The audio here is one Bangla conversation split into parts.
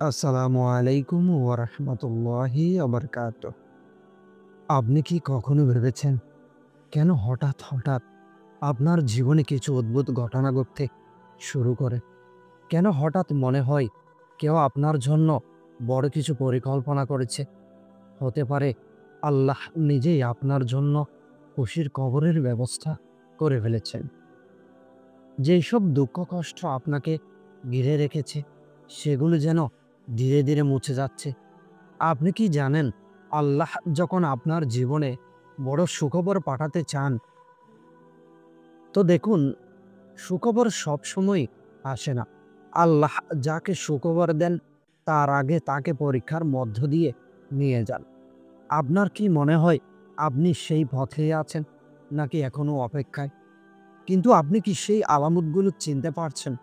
আসসালামু আলাইকুম ওয়া রাহমাতুল্লাহি ওয়া বারাকাতুহু। আপনি কি কখনো ভেবেছেন কেন হঠাৎ আপনার জীবনে কিছু অদ্ভুত ঘটনা ঘটতে শুরু করে? কেন হঠাৎ মনে হয় কেউ আপনার জন্য বড় কিছু পরিকল্পনা করেছে? হতে পারে আল্লাহ নিজেই আপনার জন্য খুশির খবরের ব্যবস্থা করে ফেলেছেন। যেসব দুঃখ কষ্ট আপনাকে ঘিরে রেখেছে সেগুলো যেন ধীরে মুছে যাচ্ছে। আপনি কি জানেন আল্লাহ যখন আপনার জীবনে বড় সুখবর পাঠাতে চান, তো দেখুন সুখবর সবসময় আসে না। আল্লাহ যাকে সুখবর দেন তার আগে তাকে পরীক্ষার মধ্য দিয়ে নিয়ে যান। আপনার কি মনে হয় আপনি সেই পথে আছেন নাকি এখনো অপেক্ষায়? কিন্তু আপনি কি সেই আলামতগুলো চিনতে পারছেন?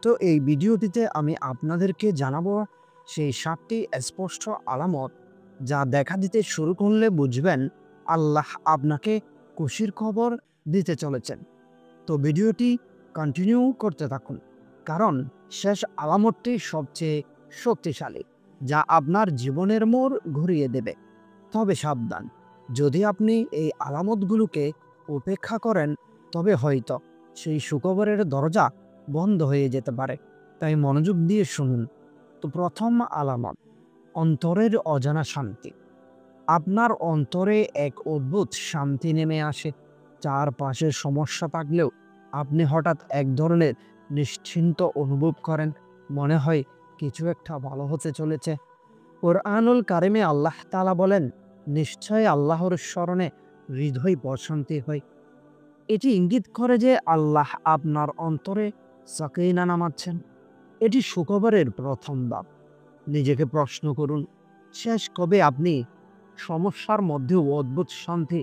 তো এই ভিডিওটিতে আমি আপনাদেরকে জানাবো সেই ৭টি স্পষ্ট আলামত যা দেখা দিতে শুরু করলে বুঝবেন আল্লাহ আপনাকে খুশির খবর দিতে চলেছেন। তো ভিডিওটি কন্টিনিউ করতে থাকুন, কারণ শেষ আলামতটি সবচেয়ে শক্তিশালী, যা আপনার জীবনের মোড় ঘুরিয়ে দেবে। তবে সাবধান, যদি আপনি এই আলামতগুলোকে উপেক্ষা করেন তবে হয়তো সেই সুখবরের দরজা বন্ধ হয়ে যেতে পারে। তাই মনোযোগ দিয়ে শুনুন। তো প্রথম আলামত, অন্তরের অজানা শান্তি। আপনার অন্তরে এক অদ্ভুত শান্তি নেমে আসে। চারপাশে সমস্যা থাকলেও আপনি হঠাৎ এক ধরনের নিশ্চিন্ত অনুভব করেন। মনে হয় কিছু একটা ভালো হতে চলেছে। কোরআনুল কারিমে আল্লাহ তাআলা বলেন, নিশ্চয় আল্লাহর স্মরণে হৃদয় প্রশান্তি হয়। এটি ইঙ্গিত করে যে আল্লাহ আপনার অন্তরে সাকিনা নামাচ্ছেন। এটি সুখবরের প্রথম ধাপ। নিজেকে প্রশ্ন করুন, শেষ কবে আপনি সমস্যার মধ্যেও অদ্ভুত শান্তি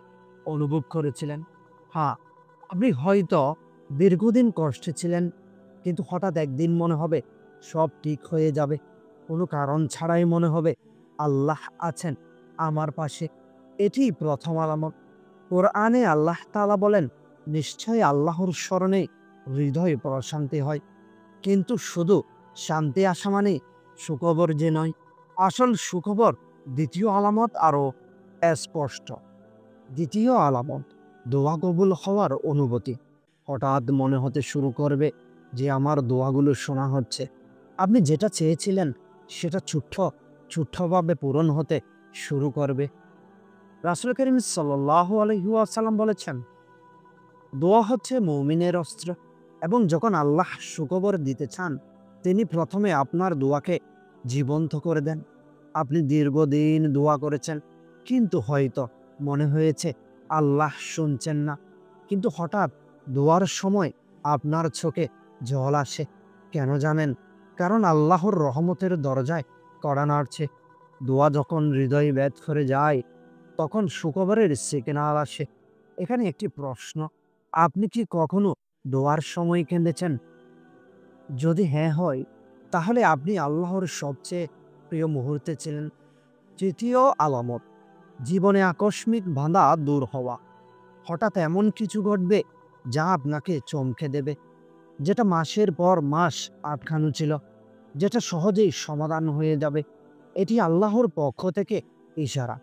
অনুভব করেছিলেন? হ্যাঁ, আপনি হয়তো দীর্ঘদিন কষ্টে ছিলেন, কিন্তু হঠাৎ একদিন মনে হবে সব ঠিক হয়ে যাবে। কোনো কারণ ছাড়াই মনে হবে আল্লাহ আছেন আমার পাশে। এটি প্রথম আলামত। কোরআনে আল্লাহ তাআলা বলেন, নিশ্চয়ই আল্লাহর স্মরণে হৃদয় প্রশান্তি হয়। কিন্তু শুধু শান্তি আসা মানে সুখবর যে নয়। আসল সুখবর দ্বিতীয় আলামত আরো স্পষ্ট। দ্বিতীয় আলামত, দোয়া কবুল হওয়ার অনুভূতি। হঠাৎ মনে হতে শুরু করবে যে আমার দোয়াগুলো শোনা হচ্ছে। আপনি যেটা চেয়েছিলেন সেটা ছোট্টভাবে পূরণ হতে শুরু করবে। রাসূল করিম সাল্লাল্লাহু আলাইহি ওয়াসাল্লাম বলেছেন, দোয়া হচ্ছে মুমিনের অস্ত্র, এবং যখন আল্লাহ সুখবর দিতে চান তিনি প্রথমে আপনার দোয়াকে জীবন্ত করে দেন। আপনি দীর্ঘদিন দোয়া করেছেন, কিন্তু হয়তো মনে হয়েছে আল্লাহ শুনছেন না। কিন্তু হঠাৎ দোয়ার সময় আপনার চোখে জল আসে। কেন জানেন? কারণ আল্লাহর রহমতের দরজায় কড়া নাড়ছে। দোয়া যখন হৃদয় ভেদ করে যায় তখন সুখবরের সিগন্যাল আসে। এখানে একটি প্রশ্ন, আপনি কি কখনো দোয়ার সময় কেঁদেছেন? যদি হ্যাঁ হয়, তাহলে আপনি আল্লাহর সবচেয়ে প্রিয় মুহূর্তে ছিলেন। তৃতীয় আলামত, জীবনে আকস্মিক বাধা দূর হওয়া। হঠাৎ এমন কিছু ঘটবে যা আপনাকে চমকে দেবে। যেটা মাসের পর মাস আটকানো ছিল, যেটা সহজেই সমাধান হয়ে যাবে। এটি আল্লাহর পক্ষ থেকে ইশারা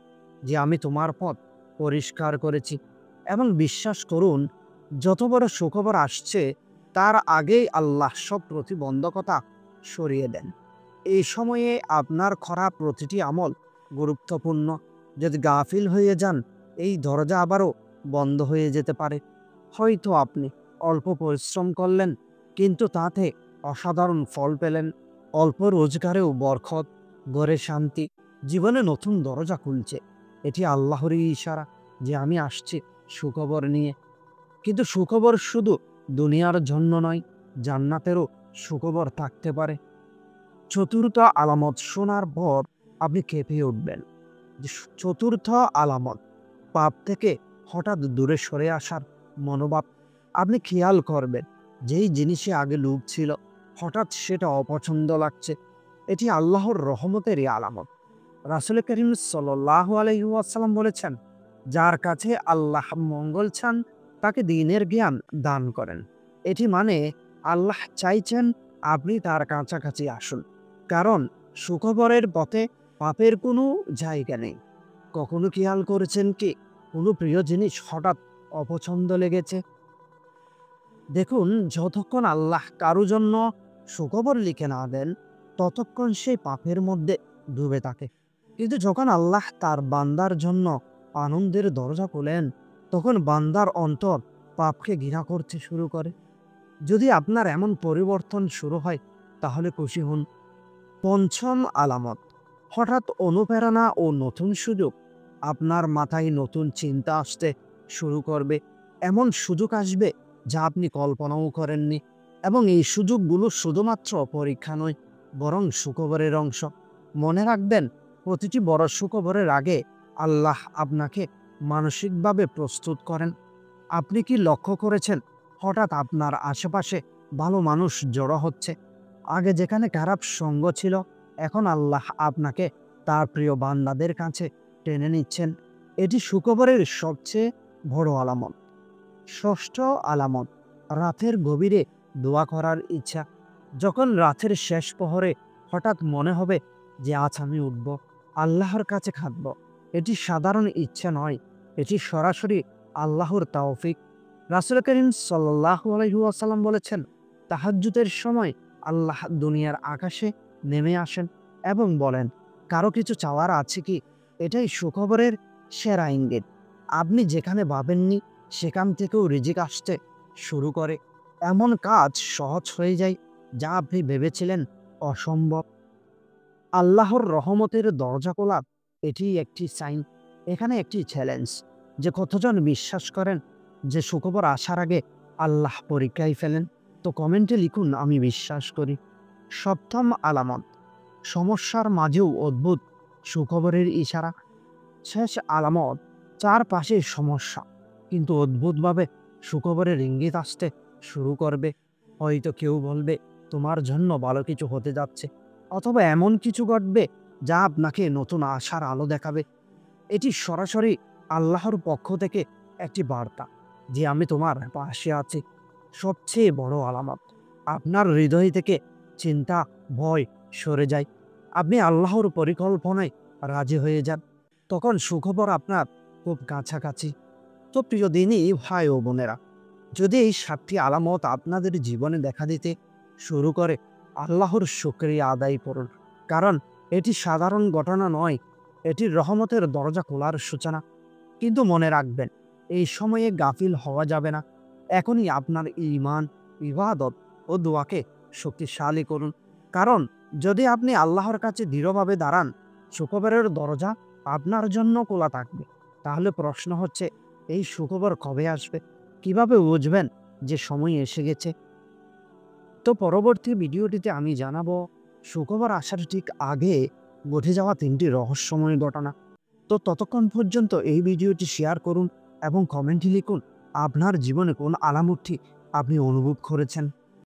যে আমি তোমার পথ পরিষ্কার করেছি। এবং বিশ্বাস করুন, যত বড় সুখবর আসছে তার আগেই আল্লাহ সব প্রতিবন্ধকতা সরিয়ে দেন। এই সময়ে আপনার করা প্রতিটি আমল গুরুত্বপূর্ণ। যদি গাফিল হয়ে যান এই দরজা আবারও বন্ধ হয়ে যেতে পারে। হয়তো আপনি অল্প পরিশ্রম করলেন, কিন্তু তাতে অসাধারণ ফল পেলেন। অল্প রোজগারেও বরকত, ঘরে শান্তি, জীবনে নতুন দরজা খুলছে। এটি আল্লাহরই ইশারা যে আমি আসছি সুখবর নিয়ে। কিন্তু সুখবর শুধু দুনিয়ার জন্য নয়, জান্নাতেরও সুখবর থাকতে পারে। চতুর্থ আলামত শোনার পর আপনি কেঁপে উঠবেন। যে চতুর্থ আলামত, পাপ থেকে হঠাৎ দূরে সরে আসার মনোভাব। আপনি খেয়াল করবেন যেই জিনিসে আগে লোভ ছিল হঠাৎ সেটা অপছন্দ লাগছে। এটি আল্লাহর রহমতেরই আলামত। রাসূল করিম সাল্লাল্লাহু আলাইহি ওয়াসাল্লাম বলেছেন, যার কাছে আল্লাহ মঙ্গল চান তাকে দ্বীনের জ্ঞান দান করেন। এটি মানে আল্লাহ চাইছেন আপনি তার কাছাকাছি আসুন। কারণ সুখবরের পথে পাপের কোনো জায়গা নেই। কখনো খেয়াল করেছেন কি, কোনো প্রিয় জিনিস হঠাৎ অপছন্দ লেগেছে? দেখুন, যতক্ষণ আল্লাহ কারো জন্য সুখবর লিখে না দেন, ততক্ষণ সে পাপের মধ্যে ডুবে থাকে। কিন্তু যখন আল্লাহ তার বান্দার জন্য আনন্দের দরজা খোলেন, তখন বান্দার অন্তর পাপকে ঘৃণা করতে শুরু করে। যদি আপনার এমন পরিবর্তন শুরু হয়, তাহলে খুশি হন। পঞ্চম আলামত, হঠাৎ অনুপ্রেরণা ও নতুন সুযোগ। আপনার মাথায় নতুন চিন্তা আসতে শুরু করবে। এমন সুযোগ আসবে যা আপনি কল্পনাও করেননি। এবং এই সুযোগগুলো শুধুমাত্র পরীক্ষা নয়, বরং সুখবরের অংশ। মনে রাখবেন, প্রতিটি বড় সুখবরের আগে আল্লাহ আপনাকে মানসিকভাবে প্রস্তুত করেন। আপনি কি লক্ষ্য করেছেন, হঠাৎ আপনার আশেপাশে ভালো মানুষ জড়ো হচ্ছে? আগে যেখানে খারাপ সঙ্গ ছিল, এখন আল্লাহ আপনাকে তার প্রিয় বান্দাদের কাছে টেনে নিচ্ছেন। এটি সুখবরের সবচেয়ে বড় আলামত। ষষ্ঠ আলামত, রাতের গভীরে দোয়া করার ইচ্ছা। যখন রাতের শেষ প্রহরে হঠাৎ মনে হবে যে আজ আমি উঠব, আল্লাহর কাছে খাটব, এটি সাধারণ ইচ্ছা নয়, এটি সরাসরি আল্লাহর তাওফিক। রাসূল করিম সাল্লাল্লাহু আলাইহি ওয়াসাল্লাম বলেছেন, তাহাজ্জুদের সময় আল্লাহ দুনিয়ার আকাশে নেমে আসেন এবং বলেন, কারো কিছু চাওয়ার আছে কি? এটাই সুখবরের সেরা ইঙ্গিত। আপনি যেখানে ভাবেননি, সেখান থেকেও রিজিক আসতে শুরু করে। এমন কাজ সহজ হয়ে যায় যা আপনি ভেবেছিলেন অসম্ভব। আল্লাহর রহমতের দরজা খোলা, এটি একটি সাইন। এখানে একটি চ্যালেঞ্জ, যে কতজন বিশ্বাস করেন যে সুখবর আসার আগে আল্লাহ পরীক্ষায় ফেলেন? তো কমেন্টে লিখুন, আমি বিশ্বাস করি। সপ্তম আলামত, সমস্যার মাঝেও অদ্ভুত সুখবরের ইশারা। শেষ আলামত, চারপাশে সমস্যা, কিন্তু অদ্ভুতভাবে সুখবরের ইঙ্গিত আসতে শুরু করবে। হয়তো কেউ বলবে, তোমার জন্য ভালো কিছু হতে যাচ্ছে, অথবা এমন কিছু ঘটবে যা আপনাকে নতুন আশার আলো দেখাবে। এটি সরাসরি আল্লাহর পক্ষ থেকে একটি বার্তা যে আমি তোমার পাশে আছি। সবচেয়ে বড় আলামত, আপনার হৃদয় থেকে চিন্তা, ভয় সরে যায়। আপনি আল্লাহর পরিকল্পনায় রাজি হয়ে যান। তখন সুখবর আপনার খুব কাছাকাছি। তো প্রিয় দিনই ভাই ও বোনেরা, যদি এই ৭টি আলামত আপনাদের জীবনে দেখা দিতে শুরু করে, আল্লাহর শুকরিয়া আদায় করুন। কারণ এটি সাধারণ ঘটনা নয়, এটি রহমতের দরজা খোলার সূচনা। কিন্তু মনে রাখবেন, এই সময়ে গাফিল হওয়া যাবে না। এখনই আপনার ঈমান, ইবাদত ও দোয়াকে শক্তিশালী করুন। কারণ যদি আপনি আল্লাহর কাছে দৃঢ়ভাবে দাঁড়ান, সুখবরের দরজা আপনার জন্য খোলা থাকবে। তাহলে প্রশ্ন হচ্ছে, এই সুখবর কবে আসবে? কিভাবে বুঝবেন যে সময় এসে গেছে? তো পরবর্তী ভিডিওটিতে আমি জানাবো সুখবর আসার ঠিক আগে ঘটে যাওয়া ৩টি রহস্যময় ঘটনা। তো ততক্ষণ পর্যন্ত এই ভিডিওটি শেয়ার করুন এবং কমেন্টে লিখুন আপনার জীবনে কোন আলামতটি আপনি অনুভব করেছেন।